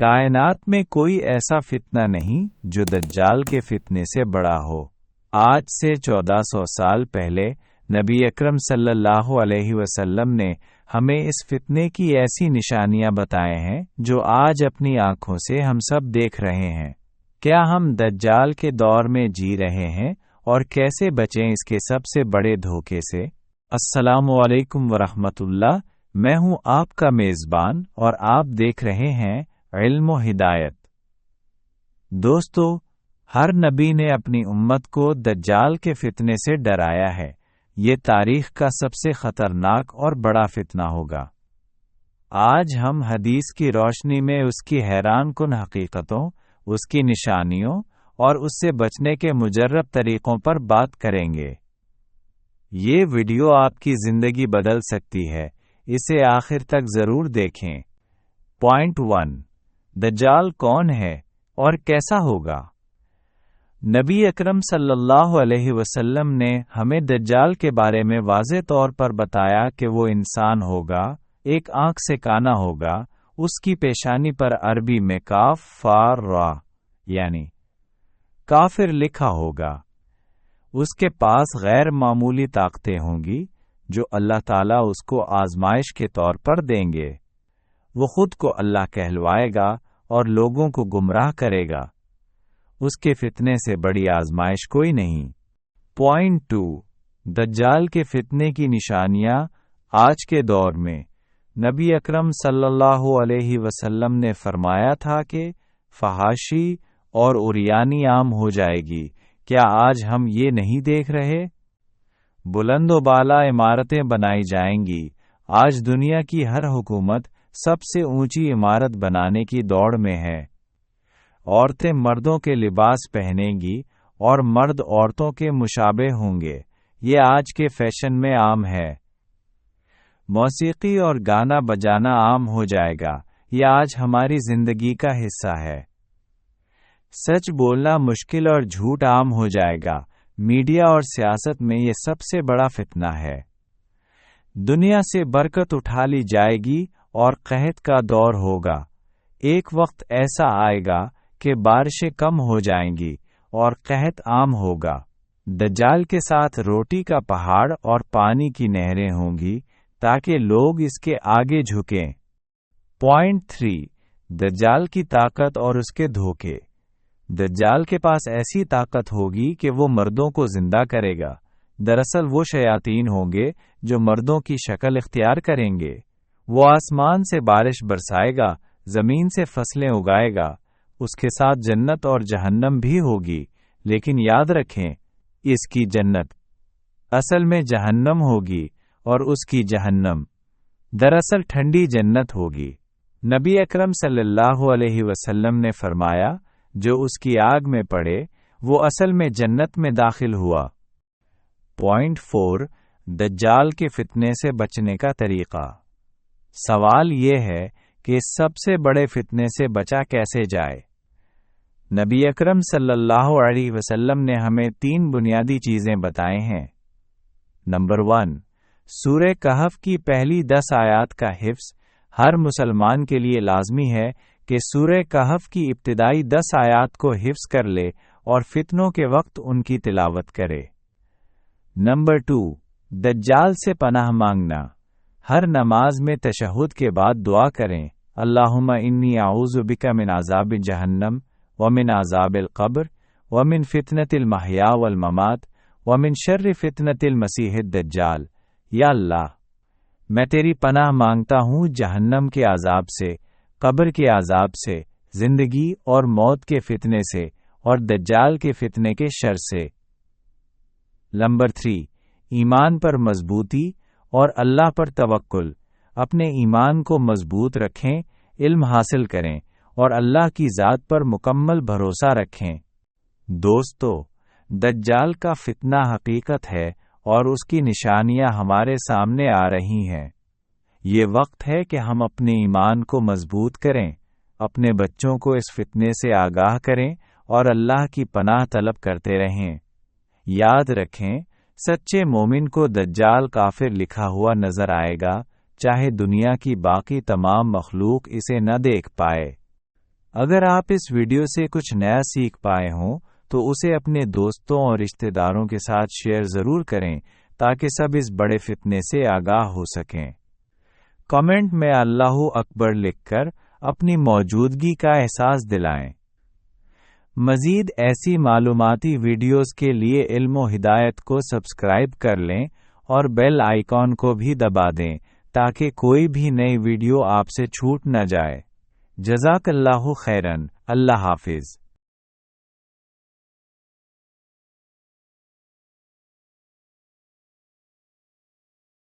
کائنات میں کوئی ایسا فتنہ نہیں جو دجال کے فتنے سے بڑا ہو۔ آج سے 1400 سال پہلے نبی اکرم صلی اللہ علیہ وسلم نے ہمیں اس فتنے کی ایسی نشانیاں بتائے ہیں جو آج اپنی آنکھوں سے ہم سب دیکھ رہے ہیں۔ کیا ہم دجال کے دور میں جی رہے ہیں اور کیسے بچیں اس کے سب سے بڑے دھوکے سے؟ السلام علیکم ورحمۃ اللہ، میں ہوں آپ کا میزبان اور آپ دیکھ رہے ہیں علم و ہدایت۔ دوستو، ہر نبی نے اپنی امت کو دجال کے فتنے سے ڈرایا ہے۔ یہ تاریخ کا سب سے خطرناک اور بڑا فتنہ ہوگا۔ آج ہم حدیث کی روشنی میں اس کی حیران کن حقیقتوں، اس کی نشانیوں اور اس سے بچنے کے مجرب طریقوں پر بات کریں گے۔ یہ ویڈیو آپ کی زندگی بدل سکتی ہے، اسے آخر تک ضرور دیکھیں۔ پوائنٹ 1، دجال کون ہے اور کیسا ہوگا؟ نبی اکرم صلی اللہ علیہ وسلم نے ہمیں دجال کے بارے میں واضح طور پر بتایا کہ وہ انسان ہوگا، ایک آنکھ سے کانا ہوگا، اس کی پیشانی پر عربی میں کاف فار را یعنی کافر لکھا ہوگا۔ اس کے پاس غیر معمولی طاقتیں ہوں گی جو اللہ تعالیٰ اس کو آزمائش کے طور پر دیں گے۔ وہ خود کو اللہ کہلوائے گا اور لوگوں کو گمراہ کرے گا۔ اس کے فتنے سے بڑی آزمائش کوئی نہیں۔ پوائنٹ 2، دجال کے فتنے کی نشانیاں آج کے دور میں۔ نبی اکرم صلی اللہ علیہ وسلم نے فرمایا تھا کہ فحاشی اور عریانی عام ہو جائے گی۔ کیا آج ہم یہ نہیں دیکھ رہے؟ بلند و بالا عمارتیں بنائی جائیں گی۔ آج دنیا کی ہر حکومت سب سے اونچی عمارت بنانے کی دوڑ میں ہے۔ عورتیں مردوں کے لباس پہنیں گی اور مرد عورتوں کے مشابہ ہوں گے۔ یہ آج کے فیشن میں عام ہے۔ موسیقی اور گانا بجانا عام ہو جائے گا۔ یہ آج ہماری زندگی کا حصہ ہے۔ سچ بولنا مشکل اور جھوٹ عام ہو جائے گا۔ میڈیا اور سیاست میں یہ سب سے بڑا فتنہ ہے۔ دنیا سے برکت اٹھا لی جائے گی اور قحط کا دور ہوگا۔ ایک وقت ایسا آئے گا کہ بارشیں کم ہو جائیں گی اور قحط عام ہوگا۔ دجال کے ساتھ روٹی کا پہاڑ اور پانی کی نہریں ہوں گی تاکہ لوگ اس کے آگے جھکیں۔ پوائنٹ 3، دجال کی طاقت اور اس کے دھوکے۔ دجال کے پاس ایسی طاقت ہوگی کہ وہ مردوں کو زندہ کرے گا۔ دراصل وہ شیاطین ہوں گے جو مردوں کی شکل اختیار کریں گے۔ وہ آسمان سے بارش برسائے گا، زمین سے فصلیں اگائے گا۔ اس کے ساتھ جنت اور جہنم بھی ہوگی، لیکن یاد رکھیں، اس کی جنت اصل میں جہنم ہوگی اور اس کی جہنم دراصل ٹھنڈی جنت ہوگی۔ نبی اکرم صلی اللہ علیہ وسلم نے فرمایا، جو اس کی آگ میں پڑے وہ اصل میں جنت میں داخل ہوا۔ پوائنٹ 4، دجال کے فتنے سے بچنے کا طریقہ۔ سوال یہ ہے کہ اس سب سے بڑے فتنے سے بچا کیسے جائے؟ نبی اکرم صلی اللہ علیہ وسلم نے ہمیں 3 بنیادی چیزیں بتائے ہیں۔ نمبر 1، سورہ کہف کی پہلی 10 آیات کا حفظ۔ ہر مسلمان کے لیے لازمی ہے کہ سورہ کہف کی ابتدائی 10 آیات کو حفظ کر لے اور فتنوں کے وقت ان کی تلاوت کرے۔ نمبر 2، دجال سے پناہ مانگنا۔ ہر نماز میں تشہد کے بعد دعا کریں، اللہم انی اعوذ بک من عذاب جہنم ومن عذاب القبر ومن فتنة المحیا والممات ومن شر فتنة المسیح الدجال۔ یا اللہ، میں تیری پناہ مانگتا ہوں جہنم کے عذاب سے، قبر کے عذاب سے، زندگی اور موت کے فتنے سے اور دجال کے فتنے کے شر سے۔ نمبر 3، ایمان پر مضبوطی اور اللہ پر توکل۔ اپنے ایمان کو مضبوط رکھیں، علم حاصل کریں اور اللہ کی ذات پر مکمل بھروسہ رکھیں۔ دوستو، دجال کا فتنہ حقیقت ہے اور اس کی نشانیاں ہمارے سامنے آ رہی ہیں۔ یہ وقت ہے کہ ہم اپنے ایمان کو مضبوط کریں، اپنے بچوں کو اس فتنے سے آگاہ کریں اور اللہ کی پناہ طلب کرتے رہیں۔ یاد رکھیں، سچے مومن کو دجال کافر لکھا ہوا نظر آئے گا، چاہے دنیا کی باقی تمام مخلوق اسے نہ دیکھ پائے۔ اگر آپ اس ویڈیو سے کچھ نیا سیکھ پائے ہوں تو اسے اپنے دوستوں اور رشتہ داروں کے ساتھ شیئر ضرور کریں تاکہ سب اس بڑے فتنے سے آگاہ ہو سکیں۔ کامنٹ میں اللہ اکبر لکھ کر اپنی موجودگی کا احساس دلائیں۔ مزید ایسی معلوماتی ویڈیوز کے لیے علم و ہدایت کو سبسکرائب کر لیں اور بیل آئیکن کو بھی دبا دیں تاکہ کوئی بھی نئی ویڈیو آپ سے چھوٹ نہ جائے۔ جزاک اللہ خیرن، اللہ حافظ۔